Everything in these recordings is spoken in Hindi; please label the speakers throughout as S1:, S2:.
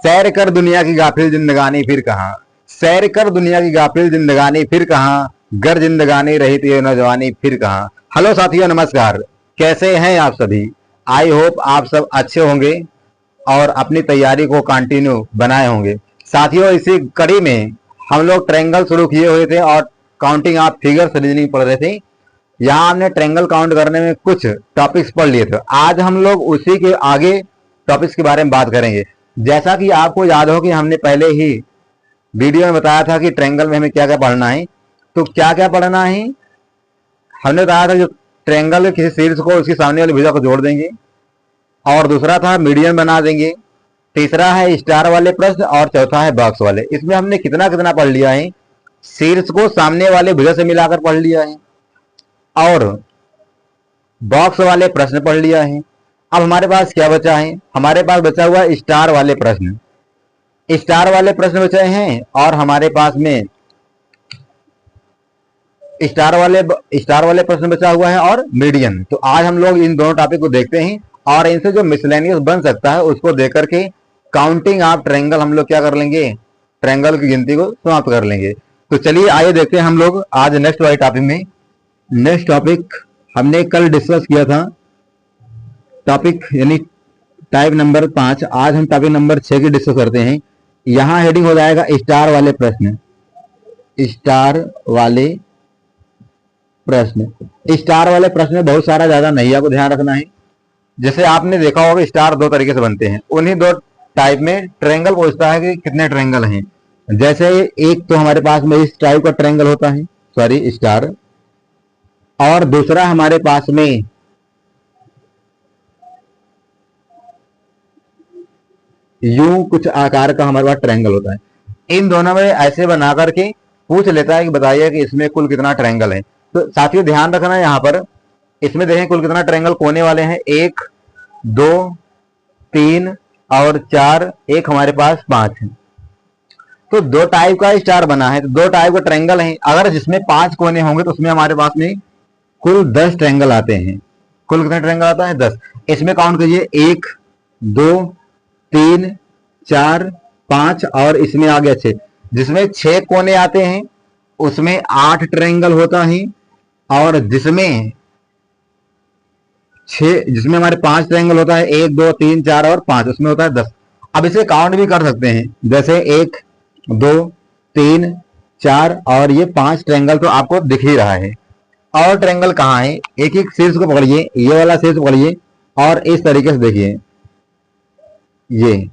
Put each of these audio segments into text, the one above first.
S1: सैर कर दुनिया की गाफिल जिंदगानी फिर कहाँ, सैर कर दुनिया की गाफिल जिंदगानी फिर कहाँ, गर जिंदगानी रही थी नौजवानी फिर कहाँ। हेलो साथियों, नमस्कार। कैसे हैं आप सभी? आई होप आप सब अच्छे होंगे और अपनी तैयारी को कंटिन्यू बनाए होंगे। साथियों, इसी कड़ी में हम लोग ट्रायंगल शुरू किए हुए थे और काउंटिंग ऑफ फिगर्स रीजनिंग पढ़ रहे थे। यहाँ हमने ट्रायंगल काउंट करने में कुछ टॉपिक्स पढ़ लिए थे। आज हम लोग उसी के आगे टॉपिक्स के बारे में बात करेंगे। जैसा कि आपको याद हो कि हमने पहले ही वीडियो में बताया था कि ट्रायंगल में हमें क्या क्या पढ़ना है। तो क्या क्या पढ़ना है हमने बताया था, जो ट्रायंगल किसी शीर्ष को उसकी सामने वाली भुजा को जोड़ देंगे, और दूसरा था मीडियन बना देंगे, तीसरा है स्टार वाले प्रश्न, और चौथा है बॉक्स वाले। इसमें हमने कितना कितना पढ़ लिया है? शीर्ष को सामने वाले भुजा से मिलाकर पढ़ लिया है और बॉक्स वाले प्रश्न पढ़ लिया है। अब हमारे पास क्या बचा है? हमारे पास बचा हुआ स्टार वाले प्रश्न। स्टार वाले प्रश्न बचे हैं और हमारे पास में स्टार वाले प्रश्न बचा हुआ है और मीडियन। तो आज हम लोग इन दोनों टॉपिक को देखते हैं और इनसे जो मिसलेनियस बन सकता है उसको देख करके काउंटिंग ऑफ ट्रायंगल हम लोग क्या कर लेंगे, ट्रायंगल की गिनती को समाप्त कर लेंगे। तो चलिए आइए देखते हैं हम लोग आज नेक्स्ट वाले टॉपिक में। नेक्स्ट टॉपिक हमने कल डिस्कस किया था, टॉपिक यानी टाइप नंबर 5। आज हम टॉपिक नंबर 6 की डिस्कस करते हैं। यहां हेडिंग हो जाएगा स्टार वाले प्रश्न। स्टार वाले प्रश्न, स्टार वाले प्रश्न में बहुत सारा ज्यादा नहीं, आपको ध्यान रखना है। जैसे आपने देखा होगा स्टार दो तरीके से बनते हैं, उन्हीं दो टाइप में ट्रायंगल पूछता है कि कितने ट्रायंगल हैं। जैसे एक तो हमारे पास में इस टाइप का ट्रायंगल होता है, सॉरी स्टार, और दूसरा हमारे पास में यूं कुछ आकार का हमारे पास ट्रायंगल होता है। इन दोनों में ऐसे बना करके पूछ लेता है कि बताइए कि इसमें कुल कितना ट्रायंगल है। तो साथियों ध्यान रखना, यहां पर इसमें देखें कुल कितना ट्रायंगल कोने वाले हैं, 1 2 3 और 4, एक हमारे पास 5 है। तो दो टाइप का स्टार बना है, तो दो टाइप का ट्रायंगल है। अगर जिसमें 5 कोने होंगे तो उसमें हमारे पास में कुल 10 ट्रायंगल आते हैं। कुल कितना ट्रायंगल आता है? 10। इसमें काउंट कीजिए, 1 2 3 4 5 और इसमें आ गया 6। जिसमें 6 कोने आते हैं उसमें 8 ट्रायंगल होता है, और जिसमें हमारे 5 ट्रायंगल होता है, 1 2 3 4 और 5, उसमें होता है 10। अब इसे काउंट भी कर सकते हैं, जैसे 1 2 3 4 और ये 5 ट्रायंगल तो आपको दिख ही रहा है। और ट्रायंगल कहाँ है? एक एक शीर्ष को पकड़िए, ये वाला शीर्ष पकड़िए और इस तरीके से देखिए, ये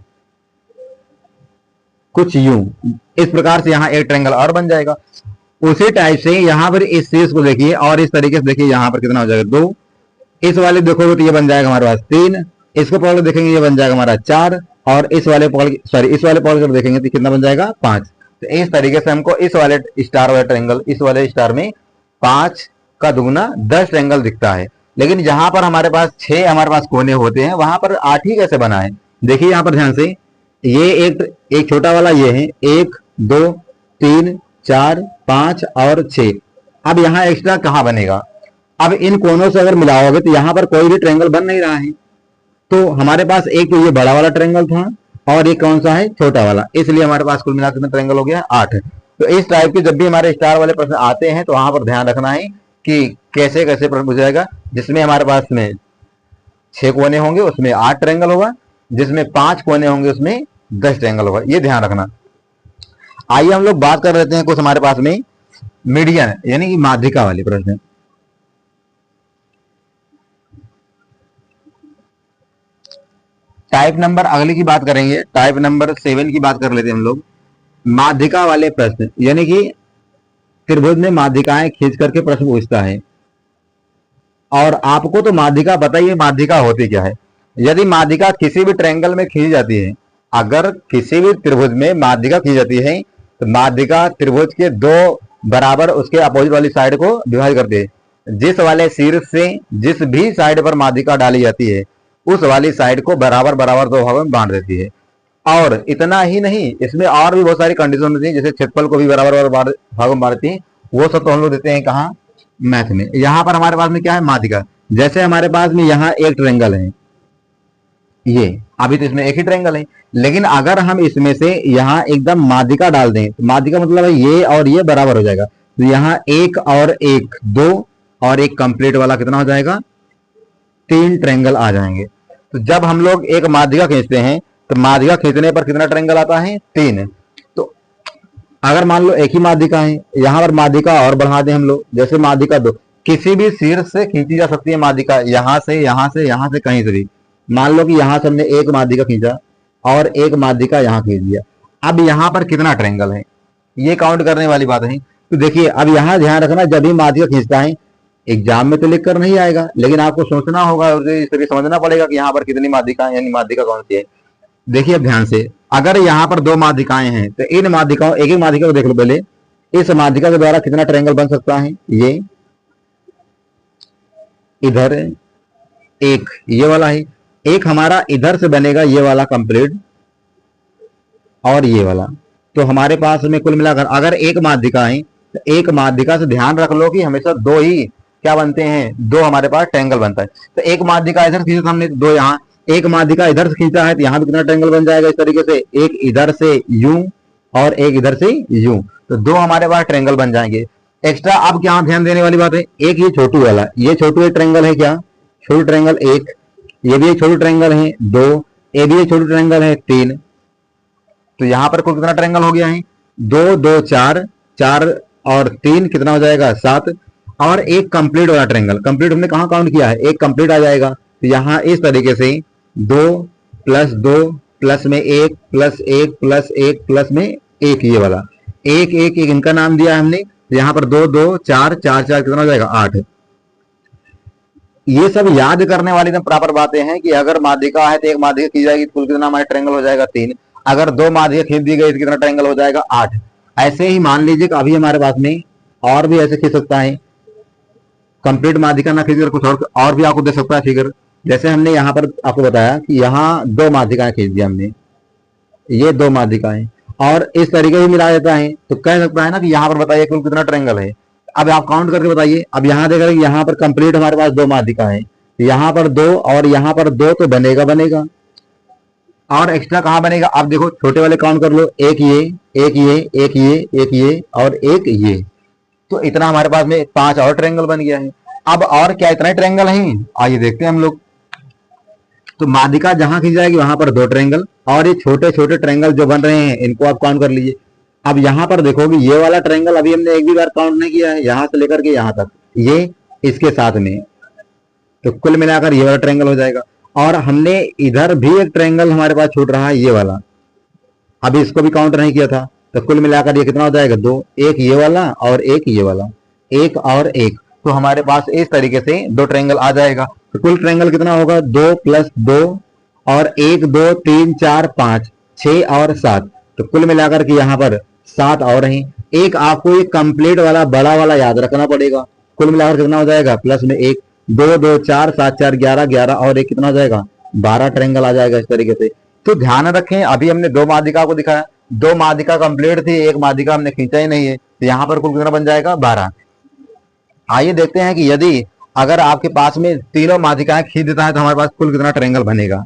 S1: कुछ यूं इस प्रकार से यहाँ एक ट्रायंगल और बन जाएगा। उसी टाइप से यहाँ पर इस शीर्ष को देखिए और इस तरीके से देखिए, यहाँ पर कितना हो जाएगा? 2। इस वाले देखोगे तो ये बन जाएगा हमारे पास 3। इसको पकड़ देखेंगे ये बन जाएगा हमारा 4, और इस वाले पकड़ कर देखेंगे तो कितना बन जाएगा? 5। तो इस तरीके से हमको इस वाले स्टार वाले ट्रायंगल, इस वाले स्टार में 5 का दुगुना 10 ट्रायंगल दिखता है। लेकिन जहां पर हमारे पास 6 हमारे पास कोने होते हैं, वहां पर 8 ही कैसे बना है? देखिए यहां पर ध्यान से, ये एक छोटा वाला ये है, 1 2 3 4 5 और 6। अब यहाँ एक्स्ट्रा कहां बनेगा? अब इन कोनों से अगर मिलाओगे तो यहाँ पर कोई भी ट्रायंगल बन नहीं रहा है। तो हमारे पास एक तो ये बड़ा वाला ट्रायंगल था और ये कौन सा है? छोटा वाला। इसलिए हमारे पास कुल मिलाकर कितना ट्रायंगल हो गया? 8। तो इस टाइप के जब भी हमारे स्टार वाले प्रश्न आते हैं तो वहां पर ध्यान रखना है कि कैसे कैसे प्रश्न पूछा जाएगा। जिसमें हमारे पास में 6 कोने होंगे उसमें 8 ट्रायंगल होगा, जिसमें 5 कोने होंगे उसमें 10 ट्रायंगल होगा। ये ध्यान रखना। आइए हम लोग बात कर लेते हैं कुछ हमारे पास में मीडियन यानी कि माध्यिका वाले प्रश्न। टाइप नंबर अगली की बात करेंगे, टाइप नंबर 7 की बात कर लेते हैं हम लोग। माध्यिका वाले प्रश्न यानी कि त्रिभुज में माध्यिकाएं खींच करके प्रश्न पूछता है। और आपको तो माध्यिका पता ही है, माध्यिका होती क्या है। यदि माध्यिका किसी भी ट्रायंगल में खींची जाती है, अगर किसी भी त्रिभुज में माध्यिका खींची जाती है तो माध्यिका त्रिभुज के 2 बराबर उसके अपोजिट वाली साइड को विभाजित करती है। जिस वाले शीर्ष से जिस भी साइड पर माध्यिका डाली जाती है उस वाली साइड को बराबर बराबर 2 भागों में बांट देती है। और इतना ही नहीं, इसमें और भी बहुत सारी कंडीशन होती है, जैसे क्षेत्रफल को भी बराबर बराबर भागों में बांटती है। वो सब तो हम लोग देते हैं कहाँ? मैथ में। यहाँ पर हमारे पास में क्या है? माध्यिका। जैसे हमारे पास में यहाँ एक ट्रायंगल है, ये अभी तो इसमें एक ही ट्रायंगल है, लेकिन अगर हम इसमें से यहाँ एकदम माध्यिका डाल दें तो माध्यिका मतलब है ये और ये बराबर हो जाएगा, तो यहाँ एक और एक दो और एक कंप्लीट वाला कितना हो जाएगा, 3 ट्रायंगल आ जाएंगे। तो जब हम लोग एक माध्यिका खींचते हैं तो माध्यिका खींचने पर कितना ट्रायंगल आता है, 3। तो अगर मान लो एक ही माध्यिका है, यहाँ पर माध्यिका और बढ़ा दें हम लोग, जैसे माध्यिका 2 किसी भी शीर्ष से खींची जा सकती है माध्यिका, यहां से यहां से यहां से कहीं से भी। मान लो कि यहां से हमने एक माध्यिका खींचा और एक माध्यिका यहां खींच दिया, अब यहां पर कितना ट्रायंगल है ये काउंट करने वाली बात है। तो देखिए अब यहां ध्यान रखना, जब भी माध्यिका खींचता है एग्जाम में तो लिख कर नहीं आएगा, लेकिन आपको सोचना होगा और इसे भी समझना पड़ेगा कि यहाँ पर कितनी माध्यिका है, यानी माध्यिका कौन सी है। देखिए अब ध्यान से, अगर यहाँ पर 2 माध्यिकाएं हैं तो इन माध्यिकाओं, एक एक माध्यिका को देख लो पहले, इस माध्यिका के द्वारा कितना ट्रायंगल बन सकता है, ये इधर एक ये वाला है, एक हमारा इधर से बनेगा ये वाला कंप्लीट और ये वाला। तो हमारे पास में कुल मिलाकर अगर एक माध्यिका है तो एक माध्यिका से ध्यान रख लो कि हमेशा 2 ही क्या बनते हैं, 2 हमारे पास ट्रायंगल बनता है। तो एक माध्यिका इधर खींचा हमने 2 यहाँ, एक माध्यिका इधर से खींचा है तो यहाँ भी कितना ट्रायंगल बन जाएगा इस तरीके से, एक इधर से यूं और एक इधर से यूं, तो 2 हमारे पास ट्रायंगल बन जाएंगे एक्स्ट्रा। अब क्या ध्यान देने वाली बात है, एक ये छोटू वाला, ये छोटू एक ट्रायंगल है, क्या छोटू ट्रायंगल 1, ये भी एक छोटू ट्रायंगल है 2, ये भी एक छोटू ट्रायंगल है 3। तो यहां पर कुल कितना ट्रायंगल हो गया है, 2 2 4 4 और 3 कितना हो जाएगा 7, और एक कंप्लीट वाला ट्रायंगल, कंप्लीट हमने कहां काउंट किया है, एक कंप्लीट आ जाएगा। तो यहाँ इस तरीके से 2 प्लस 2 प्लस में 1 प्लस 1 प्लस 1 प्लस में 1 ये वाला, एक एक एक इनका नाम दिया है हमने। यहाँ पर 2 2 4 4 4 कितना हो जाएगा 8। ये सब याद करने वाली एकदम प्रॉपर बातें हैं कि अगर माध्यिका है तो एक माध्यिका की जाएगी तो कुल कितना हमारा ट्रायंगल हो जाएगा 3, अगर 2 माध्यिका खींच दी गई तो कितना ट्रायंगल हो जाएगा 8। ऐसे ही मान लीजिए कि अभी हमारे पास में और भी ऐसे खींच सकता है, कंप्लीट माध्यिका ना खींच कर कुछ और भी आपको दे सकता है फिगर। जैसे हमने यहाँ पर आपको बताया कि यहाँ 2 माध्यिकाएं खींच दी हमने, ये 2 माध्यिकाएं और इस तरीके से मिला देता है, तो कह सकता है ना कि यहाँ पर बताइए कुल कितना ट्रायंगल है। अब आप काउंट करके बताइए। अब यहाँ देख रहे हैं यहाँ पर कंप्लीट हमारे पास 2 माध्यिका है, यहाँ पर 2 और यहाँ पर 2, तो बनेगा बनेगा और एक्स्ट्रा कहाँ बनेगा, आप देखो छोटे वाले काउंट कर लो, एक ये एक ये एक ये एक ये और एक ये, तो इतना हमारे पास में 5 और ट्रायंगल बन गया है। अब और क्या इतना ट्रायंगल है, आइए देखते हैं हम लोग। तो माध्यिका जहां खींच जाएगी वहां पर 2 ट्रायंगल, और ये छोटे छोटे ट्रायंगल जो बन रहे हैं इनको आप काउंट कर लीजिए। अब यहाँ पर देखोगे ये वाला ट्रायंगल अभी हमने एक भी बार काउंट नहीं किया है, यहां से लेकर के यहां तक, ये इसके साथ में, तो कुल मिलाकर ये वाला ट्रायंगल हो जाएगा। और हमने इधर भी एक ट्रायंगल हमारे पास छूट रहा है ये वाला, अभी इसको भी काउंट नहीं किया था, तो कुल मिलाकर ये कितना हो जाएगा 2, एक ये वाला और एक ये वाला, एक और एक, तो हमारे पास इस तरीके से 2 ट्रायंगल आ जाएगा। तो कुल ट्रायंगल कितना होगा 2 + 2 और 1 2 3 4 5 6 और 7, तो कुल मिलाकर के यहाँ पर 7 और हैं। एक आपको ये कंप्लीट वाला बड़ा वाला याद रखना पड़ेगा, कुल मिलाकर कितना हो जाएगा प्लस में 1 2 2 4 7 4 11 11 और एक कितना हो जाएगा 12 ट्रायंगल आ जाएगा इस तरीके से। तो ध्यान रखें अभी हमने 2 माध्यिका को दिखाया, 2 माध्यिका कंप्लीट थी, एक माध्यिका हमने खींचा ही नहीं है, तो यहाँ पर कुल कितना बन जाएगा 12। आइए देखते हैं कि यदि अगर आपके पास में तीनों माध्यिकाएं खींच देता है तो हमारे पास कुल कितना ट्रायंगल बनेगा।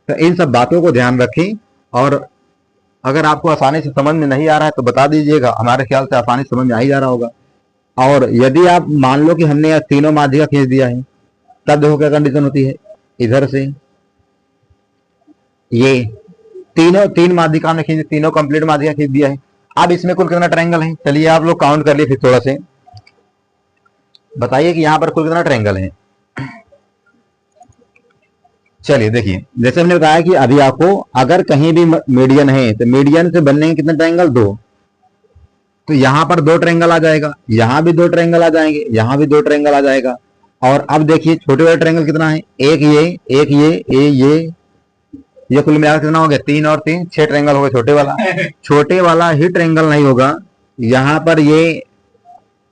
S1: तो इन सब बातों को ध्यान रखें, और अगर आपको आसानी से समझ में नहीं आ रहा है तो बता दीजिएगा, हमारे ख्याल से आसानी से समझ में आ ही जा रहा होगा। और यदि आप मान लो कि हमने यहाँ तीनों माध्यिका खींच दिया है, तब देखो क्या कंडीशन होती है, इधर से ये तीन माध्यिका हमने खींच, तीनों कंप्लीट माध्यिका खींच दिया है। अब इसमें कुल कितना ट्रायंगल है, चलिए आप लोग काउंट कर लिए फिर थोड़ा से बताइए कि यहाँ पर कुल कितना ट्रायंगल है। चलिए देखिए, जैसे हमने बताया कि अभी आपको अगर कहीं भी मीडियन है तो मीडियन से बनने के कितने ट्रायंगल 2, तो यहाँ पर 2 ट्रायंगल आ जाएगा, यहाँ भी 2 ट्रायंगल आ जाएंगे, यहाँ भी 2 ट्रायंगल आ जाएगा। और अब देखिए छोटे वाला ट्रायंगल कितना है, एक ये कुल मिलाकर कितना हो गया 3 और 3 6 ट्रायंगल हो गए। छोटे वाला ही ट्रायंगल नहीं होगा, यहाँ पर ये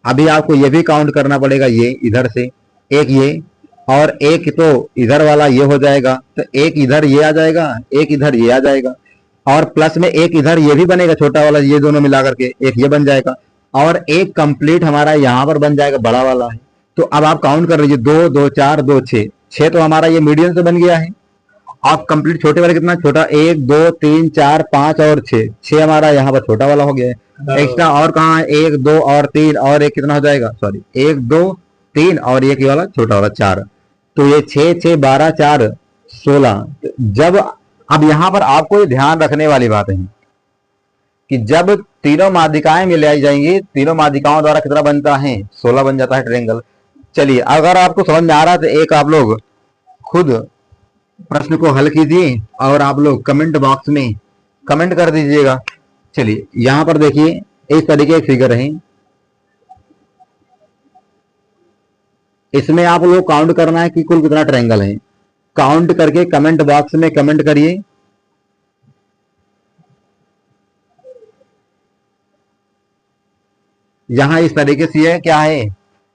S1: अभी आपको ये भी काउंट करना पड़ेगा, ये इधर से एक ये और एक तो इधर वाला ये हो जाएगा, तो एक इधर ये आ जाएगा, एक इधर ये आ जाएगा, और प्लस में एक इधर ये भी बनेगा छोटा वाला, ये दोनों मिला करके एक ये बन जाएगा, और एक कंप्लीट हमारा यहाँ पर बन जाएगा बड़ा वाला है। तो अब आप काउंट कर लीजिए 2 2 4 2 6 तो हमारा ये मीडियम से बन गया है। आप कंप्लीट छोटे वाले कितना छोटा, 1 2 3 4 5 और 6, 6 हमारा यहाँ पर छोटा वाला हो गया है। एक्स्ट्रा और कहाँ है, 1 2 और 3 और एक कितना हो जाएगा, सॉरी 1 2 3 और एक ये वाला छोटा वाला 4। तो ये 6 6 12 4 16। जब अब यहाँ पर आपको ये ध्यान रखने वाली बात है कि जब तीनों माध्यिकाएं मिलाई जाएंगी, तीनों माध्यिकाओं द्वारा कितना बनता है, 16 बन जाता है ट्रायंगल। चलिए अगर आपको समझ में आ रहा है तो एक आप लोग खुद प्रश्न को हल कीजिए और आप लोग कमेंट बॉक्स में कमेंट कर दीजिएगा। चलिए यहां पर देखिए इस तरीके एक फिगर है, इसमें आप लोग काउंट करना है कि कुल कितना ट्रायंगल है। काउंट करके कमेंट बॉक्स में कमेंट करिए। यहां इस तरीके से है, क्या है,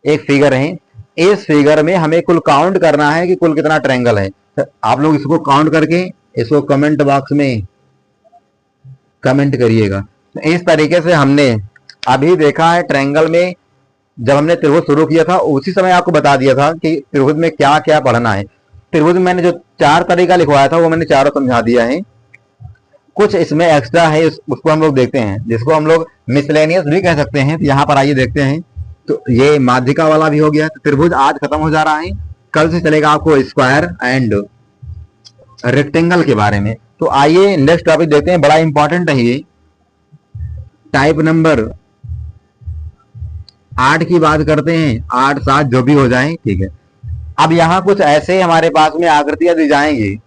S1: एक फिगर है। इस फिगर में हमें कुल काउंट करना है कि कुल कितना ट्रायंगल है। तो आप लोग इसको काउंट करके इसको कमेंट बॉक्स में कमेंट करिएगा। तो इस तरीके से हमने अभी देखा है ट्रायंगल में, जब हमने त्रिभुज शुरू किया था उसी समय आपको बता दिया था कि त्रिभुज में क्या क्या पढ़ना है। त्रिभुज में मैंने जो 4 तरीका लिखवाया था वो मैंने चारों समझा दिया है। कुछ इसमें एक्स्ट्रा है, उसको हम लोग देखते हैं, जिसको हम लोग मिसलेनियस भी कह सकते हैं। तो यहाँ पर आइए देखते हैं। तो ये माध्यिका वाला भी हो गया। तो त्रिभुज आज खत्म हो जा रहा है, कल से चलेगा आपको स्क्वायर एंड रेक्टेंगल के बारे में। तो आइए नेक्स्ट टॉपिक देखते हैं, बड़ा इंपॉर्टेंट है ये। टाइप नंबर 8 की बात करते हैं, 8 7 जो भी हो जाए, ठीक है। अब यहाँ कुछ ऐसे हमारे पास में आकृतियां दी जाएंगी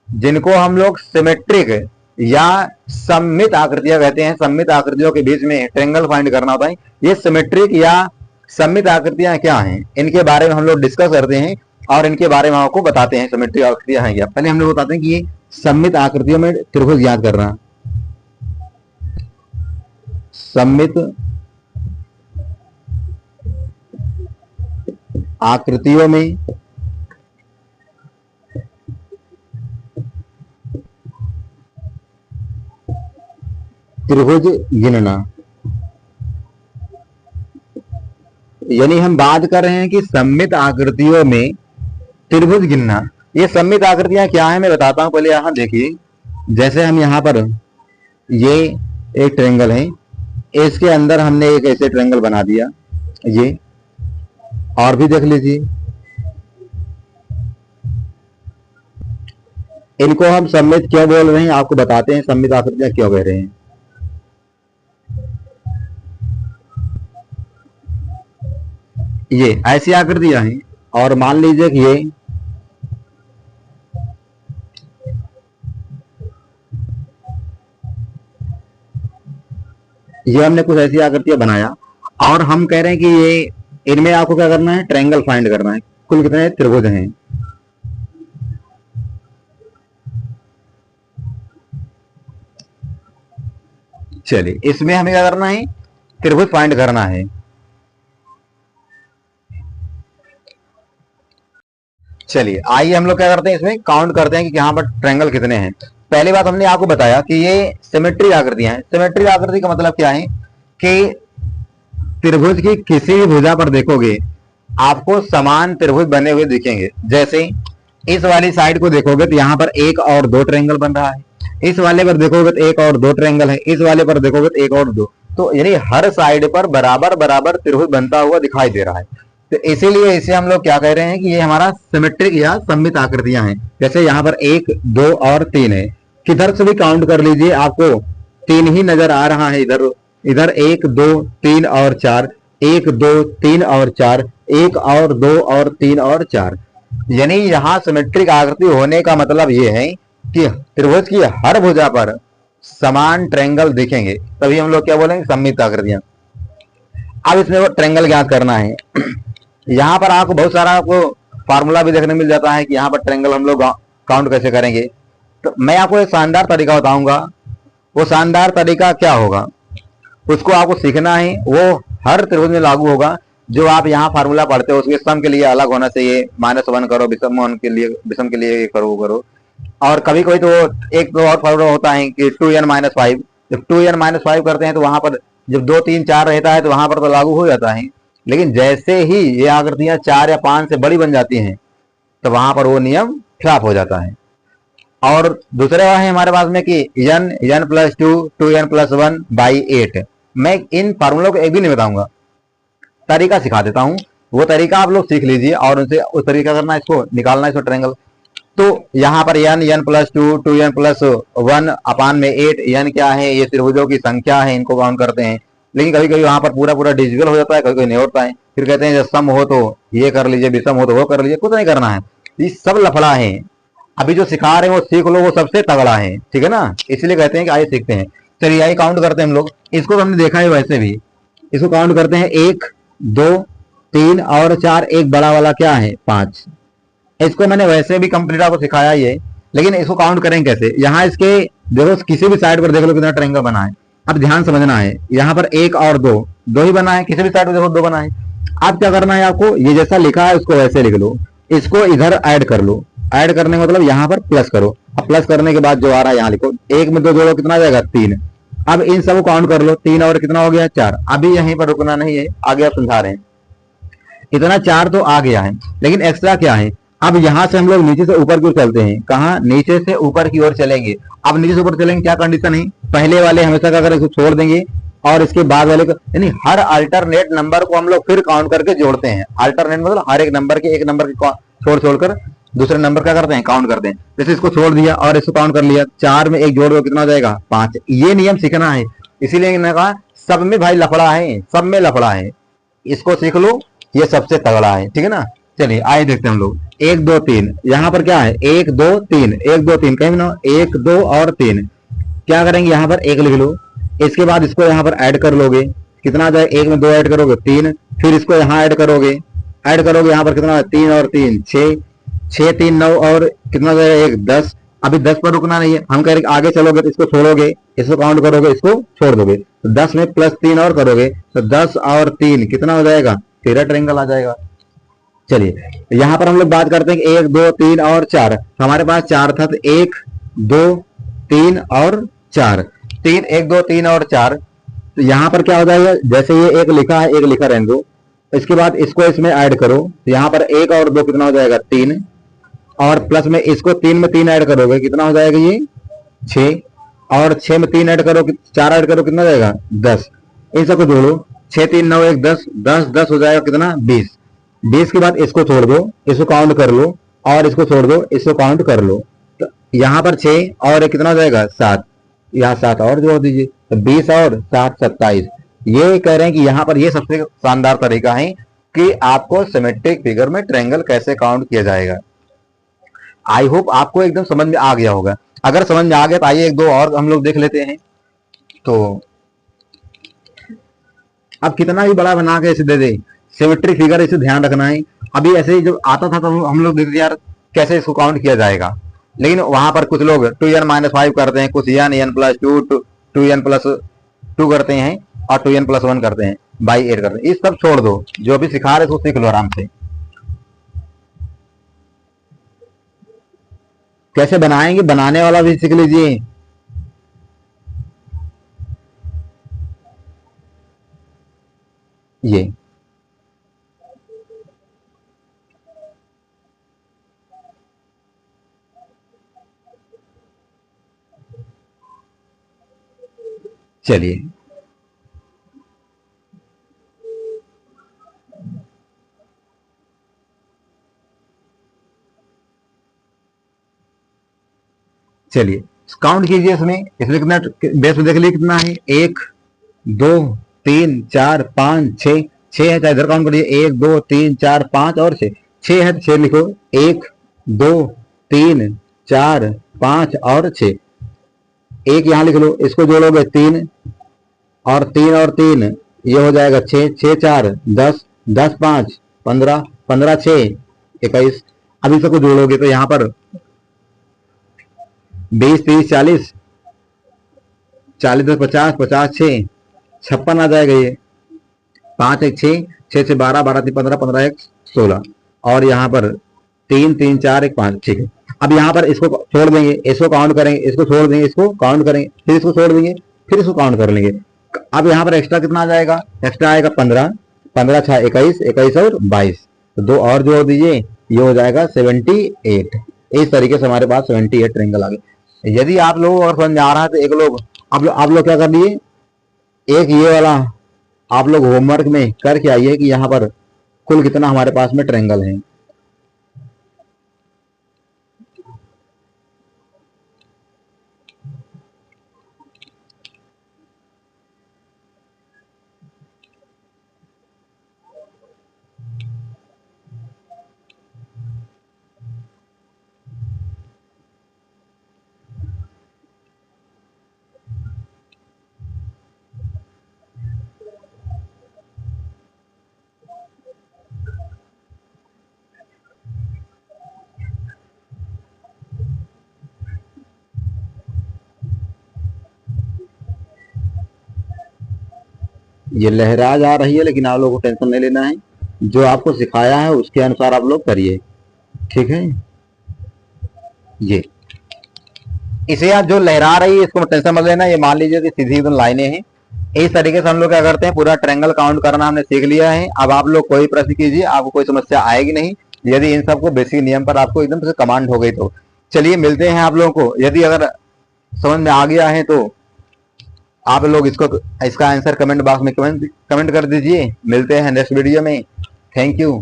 S1: जिनको हम लोग सिमेट्रिक या सममित आकृतियां कहते हैं। सममित आकृतियों के बीच में ट्रायंगल फाइंड करना होता है। ये सिमेट्रिक या सममित आकृतियां क्या हैं, इनके बारे में हम लोग डिस्कस करते हैं और इनके बारे में आपको बताते हैं सिमेट्रिक आकृतियां हैं क्या। पहले हम लोग बताते हैं कि ये सममित आकृतियों में त्रिभुज याद करना। सममित आकृतियों में त्रिभुज गिनना, यानी हम बात कर रहे हैं कि सममित आकृतियों में त्रिभुज गिनना। ये सममित आकृतियां क्या है मैं बताता हूं। पहले यहां देखिए, जैसे हम यहां पर ये एक ट्रायंगल है, इसके अंदर हमने एक ऐसे ट्रायंगल बना दिया। ये और भी देख लीजिए, इनको हम सममित क्यों बोल रहे हैं आपको बताते हैं, सममित आकृतियां क्यों कह रहे हैं। ये ऐसी आकृतियां हैं और मान लीजिए कि ये हमने कुछ ऐसी आकृतियां बनाया और हम कह रहे हैं कि ये इनमें आपको क्या करना है, ट्रायंगल फाइंड करना है। कुल कितने त्रिभुज हैं। चलिए इसमें हमें क्या करना है, त्रिभुज फाइंड करना है। चलिए आइए हम लोग क्या करते हैं, इसमें काउंट करते हैं कि यहाँ पर ट्रायंगल कितने हैं। पहली बात हमने आपको बताया कि ये सिमेट्रिक आकृतियां हैं। सिमेट्रिक आकृति का मतलब क्या है कि त्रिभुज की किसी भी भुजा पर देखोगे आपको समान त्रिभुज बने हुए दिखेंगे। जैसे इस वाली साइड को देखोगे तो यहाँ पर 1 और 2 ट्रायंगल बन रहा है, इस वाले पर देखोगे तो 1 और 2 ट्रायंगल है, इस वाले पर देखोगे तो 1 और 2। तो यानी हर साइड पर बराबर बराबर त्रिभुज बनता हुआ दिखाई दे रहा है। तो इसीलिए इसे हम लोग क्या कह रहे हैं कि ये हमारा सिमेट्रिक या सममित आकृतियां हैं। जैसे यहाँ पर 1 2 और 3 है, किधर से भी काउंट कर लीजिए आपको 3 ही नजर आ रहा है। इधर इधर 1 2 3 और 4, 1 2 3 और 4, 1 और 2 और 3 और 4। यानी यहाँ सिमेट्रिक आकृति होने का मतलब ये है कि त्रिभुज की हर भुजा पर समान ट्रायंगल दिखेंगे, तभी हम लोग क्या बोलेंगे, सममित आकृतियां। अब इसमें वो ट्रायंगल ज्ञात करना है। यहाँ पर आपको बहुत सारा आपको फार्मूला भी देखने मिल जाता है कि यहाँ पर ट्रायंगल हम लोग काउंट कैसे करेंगे। तो मैं आपको एक शानदार तरीका बताऊंगा, वो शानदार तरीका क्या होगा उसको आपको सीखना है। वो हर त्रिभुज में लागू होगा। जो आप यहाँ फार्मूला पढ़ते हो उसके सम के लिए अलग होना चाहिए, -1 करो, विषम के लिए करो। और कभी कोई तो एक दो और फार्मूला होता है कि 2n-5। जब 2n-5 करते हैं तो वहां पर जब 2 3 4 रहता है तो वहां पर तो लागू हो जाता है। लेकिन जैसे ही ये आकृतियां 4 या 5 से बड़ी बन जाती हैं तो वहां पर वो नियम फ्लॉप हो जाता है। और दूसरा है हमारे पास में कि n plus 2 2n plus 1 by 8। मैं इन फार्मूलों को एक भी नहीं बताऊंगा, तरीका सिखा देता हूं, वो तरीका आप लोग सीख लीजिए और उनसे उस तरीका करना, इसको निकालना इसको ट्रायंगल। तो यहाँ पर n प्लस 2 2n प्लस 1 अपान में 8, n क्या है, ये त्रिभुजों की संख्या है, इनको काउंट करते हैं। लेकिन कभी कभी वहां पर पूरा पूरा डिजिटल हो जाता है, कभी कभी नहीं होता है, फिर कहते हैं जब सम हो तो ये कर लीजिए, विषम हो तो वो कर लीजिए, कुछ नहीं करना है, ये सब लफड़ा है। अभी जो सिखा रहे हैं वो सीख लो, वो सबसे तगड़ा है, ठीक है ना, इसलिए कहते हैं कि आइए सीखते हैं। चलिए आइए काउंट करते हैं हम लोग, इसको तो हमने देखा है वैसे भी, इसको काउंट करते हैं 1 2 3 और 4, एक बड़ा वाला क्या है 5। इसको मैंने वैसे भी कंप्लीट आपको सिखाया ही है, लेकिन इसको काउंट करेंगे कैसे। यहाँ इसके देखो किसी भी साइड पर देख लो कितना ट्रायंगल बना है, अब ध्यान समझना है, यहाँ पर 1 और 2 दो ही बना है, किसी भी साइड पर देखो 2 बना है। अब क्या करना है आपको, ये जैसा लिखा है उसको वैसे लिख लो, इसको इधर ऐड कर लो, ऐड करने का मतलब यहाँ पर प्लस करो, अब प्लस करने के बाद जो आ रहा है यहाँ लिखो, 1 में 2 जोड़ो कितना आ जाएगा 3। अब इन सब काउंट कर लो, 3 और कितना हो गया 4। अभी यहीं पर रुकना नहीं है, आगे आप समझा रहे हैं, इतना 4 तो आ गया है, लेकिन एक्स्ट्रा क्या है। अब यहां से हम लोग नीचे से ऊपर की ओर चलते हैं, कहा नीचे से ऊपर की ओर चलेंगे। अब नीचे से ऊपर चलेंगे, क्या कंडीशन है, पहले वाले हमेशा का अगर इसको छोड़ देंगे और इसके बाद वाले को, यानी हर अल्टरनेट नंबर को हम लोग फिर काउंट करके जोड़ते हैं। अल्टरनेट मतलब हर एक नंबर के छोड़ छोड़कर दूसरे नंबर क्या करते हैं, काउंट करते हैं। जैसे इसको छोड़ दिया और इसको काउंट कर लिया, 4 में 1 जोड़ दो कितना हो जाएगा 5। ये नियम सीखना है, इसीलिए मैंने कहा सब में भाई लफड़ा है, सब में लफड़ा है, इसको सीख लो, ये सबसे तगड़ा है, ठीक है ना। चलिए आइए देखते हैं हम लोग, 1 2 3, यहाँ पर क्या है 1 2 3 1 2 3, कहीं ना 1 2 और 3, क्या करेंगे यहाँ पर 1 लिख लो, इसके बाद इसको यहाँ पर ऐड कर लोगे, कितना आ जाए 1 में 2 ऐड करोगे 3, फिर इसको यहाँ ऐड करोगे यहाँ पर कितना 3 और 3 6, 6 3 9 और कितना जाएगा 1 10। अभी 10 पर रुकना नहीं है, हम कह रहे आगे चलोगे तो इसको छोड़ोगे, इसको काउंट करोगे, इसको छोड़ दोगे, तो 10 में प्लस 3 और करोगे तो 10 और 3 कितना हो जाएगा 13 ट्रायंगल आ जाएगा। चलिए यहां पर हम लोग बात करते हैं कि 1 2 3 और 4, हमारे पास 4 था, तो 1 2 3 और 4, 3 1 2 3 और 4, तो यहां पर क्या हो जाएगा, जैसे ये एक लिखा है एक लिखा रहने दो, इसके बाद इसको इसमें ऐड करो, तो यहाँ पर 1 और 2 कितना हो जाएगा 3, और प्लस में इसको 3 में 3 ऐड करोगे कितना हो जाएगा ये 6, और 6 में 3 ऐड करो 4 ऐड करो कितना हो जाएगा 10। इन सबको जोड़ो, 6 3 9 1 10 10 10 हो जाएगा कितना 20। 20 के बाद इसको छोड़ दो, इसको काउंट कर लो, और इसको छोड़ दो, इसको काउंट कर लो, तो यहाँ पर 6 और कितना हो जाएगा 7, यहाँ 7 और जोड़ दीजिए, तो 20 और 7 27। ये कह रहे हैं कि यहाँ पर ये सबसे शानदार तरीका है कि आपको सिमेट्रिक फिगर में ट्रायंगल कैसे काउंट किया जाएगा। आई होप आपको एकदम समझ में आ गया होगा, अगर समझ में आ गया तो आइए एक दो और हम लोग देख लेते हैं। तो अब कितना भी बड़ा बना के ऐसे दे दे, सिमेट्रिक फिगर इसे ध्यान रखना है। अभी ऐसे ही जब आता था तो हम लोग देखते यार कैसे इसको काउंट किया जाएगा, लेकिन वहां पर कुछ लोग 2n-5 करते हैं, कुछ n प्लस 2 2n प्लस 2 करते हैं, और 2n प्लस 1 करते हैं, बाई 8 करते हैं। ये सब छोड़ दो, जो भी सिखा रहे उसको सीख लो आराम से, कैसे बनाएंगे बनाने वाला भी सीख लीजिए। ये चलिए चलिए काउंट कीजिए, इसमें कितना बेस में देख लीजिए कितना है, 1 2 3 4 5 6, 6 है, चाहे इधर काउंट करिए, 1 2 3 4 5 और 6, 6 है तो 6 लिखो, 1 2 3 4 5 और 6, एक यहाँ लिख लो, इसको जोड़ोगे 3 और 3 ये हो जाएगा 6, 6 4 10 10 5 15 15 6 21। अब इसको जोड़ोगे तो यहाँ पर 20 30 40 40 10 50 50 6 56 आ जाएगा ये, 5 1 6 6 से 12 12 3 15 15 1 16, और यहाँ पर 3 3 4 1 5, ठीक है। अब यहाँ पर इसको छोड़ देंगे, इसको काउंट करेंगे, इसको छोड़ देंगे, इसको काउंट करेंगे, फिर इसको छोड़ देंगे, फिर इसको काउंट कर लेंगे। अब यहाँ पर एक्स्ट्रा कितना आ जाएगा, एक्स्ट्रा आएगा 15 15 6 21 21 और 22, तो 2 और जोड़ दीजिए, ये हो जाएगा 78। इस तरीके से हमारे पास 78 ट्रेंगल आ गए। यदि आप लोग अगर समझ में आ रहा है तो एक लोग आप लोग क्या कर लिए, एक ये वाला आप लोग होमवर्क में करके आइए कि यहाँ पर कुल कितना हमारे पास में ट्रेंगल है। ये लहरा जा रही है लेकिन आप लोगों को टेंशन नहीं लेना है, जो आपको सिखाया है उसके अनुसार आप लोग करिए, ठीक है। ये इसे आप जो लहरा रही है इसको टेंशन मत लेना, ये मान लीजिए कि सीधी एकदम लाइनें हैं। इस तरीके से हम लोग क्या करते हैं, पूरा ट्रायंगल काउंट करना हमने सीख लिया है। अब आप लोग कोई प्रश्न कीजिए, आपको कोई समस्या आएगी नहीं यदि इन सबको बेसिक नियम पर आपको एकदम से कमांड हो गई तो। चलिए मिलते हैं आप लोगों को, यदि अगर समझ में आ गया है तो आप लोग इसका आंसर कमेंट बॉक्स में कमेंट कर दीजिए। मिलते हैं नेक्स्ट वीडियो में। Thank you.